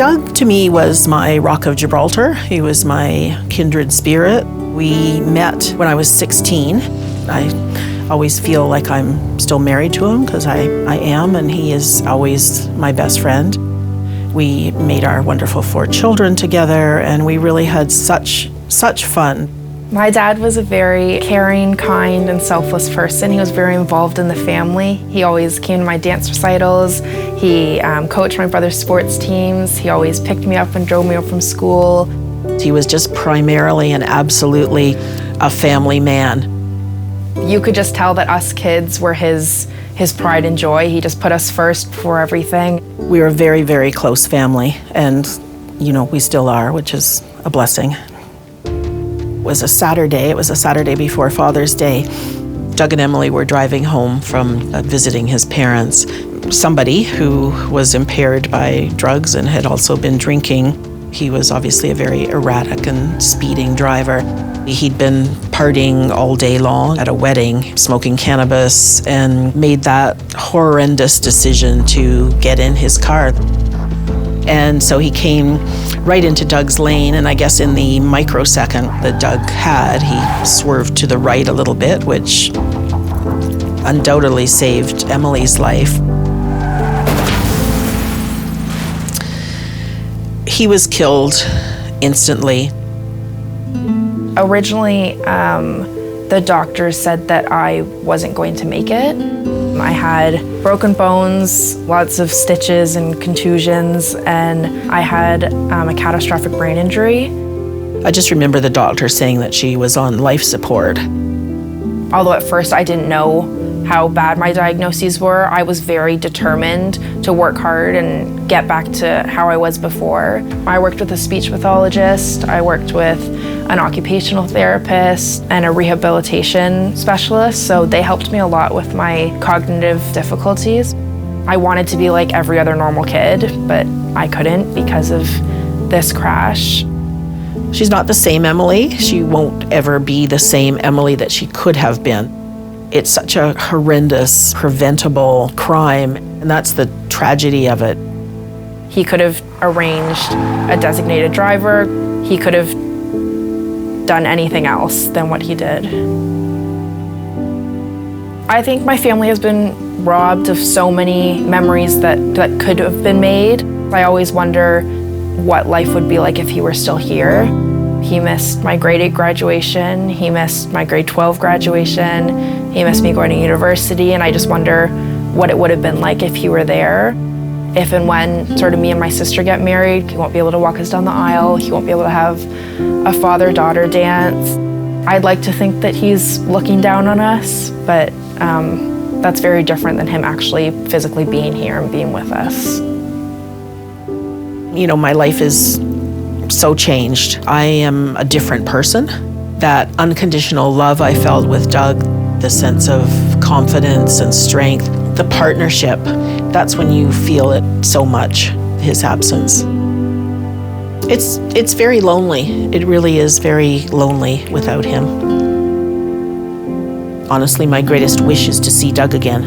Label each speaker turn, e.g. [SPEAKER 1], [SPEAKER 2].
[SPEAKER 1] Doug, to me, was my Rock of Gibraltar. He was my kindred spirit. We met when I was 16. I always feel like I'm still married to him because I am, and he is always my best friend. We made our wonderful 4 children together, and we really had such fun.
[SPEAKER 2] My dad was a very caring, kind, and selfless person. He was very involved in the family. He always came to my dance recitals. He coached my brother's sports teams. He always picked me up and drove me up from school.
[SPEAKER 1] He was just primarily and absolutely a family man.
[SPEAKER 2] You could just tell that us kids were his pride and joy. He just put us first before everything.
[SPEAKER 1] We were a very, very close family, and we still are, which is a blessing. It was a Saturday before Father's Day. Doug and Emily were driving home from visiting his parents. Somebody who was impaired by drugs and had also been drinking. He was obviously a very erratic and speeding driver. He'd been partying all day long at a wedding, smoking cannabis, and made that horrendous decision to get in his car. And so he came right into Doug's lane, and I guess in the microsecond that Doug had, he swerved to the right a little bit, which undoubtedly saved Emily's life. He was killed instantly.
[SPEAKER 2] Originally, the doctors said that I wasn't going to make it. I had broken bones, lots of stitches and contusions, and I had a catastrophic brain injury.
[SPEAKER 1] I just remember the doctor saying that she was on life support.
[SPEAKER 2] Although at first I didn't know how bad my diagnoses were, I was very determined to work hard and get back to how I was before. I worked with a speech pathologist, I worked with an occupational therapist, and a rehabilitation specialist, so they helped me a lot with my cognitive difficulties. I wanted to be like every other normal kid, but I couldn't because of this crash.
[SPEAKER 1] She's not the same Emily. She won't ever be the same Emily that she could have been. It's such a horrendous, preventable crime, and that's the tragedy of it.
[SPEAKER 2] He could have arranged a designated driver. He could have done anything else than what he did. I think my family has been robbed of so many memories that could have been made. I always wonder what life would be like if he were still here. He missed my grade 8 graduation, he missed my grade 12 graduation, he missed me going to university, and I just wonder what it would have been like if he were there. If and when sort of me and my sister get married, he won't be able to walk us down the aisle, he won't be able to have a father-daughter dance. I'd like to think that he's looking down on us, but that's very different than him actually physically being here and being with us.
[SPEAKER 1] My life is so changed. I am a different person. That unconditional love I felt with Doug, the sense of confidence and strength, the partnership, that's when you feel it so much, his absence. It's very lonely. It really is very lonely without him. Honestly, my greatest wish is to see Doug again.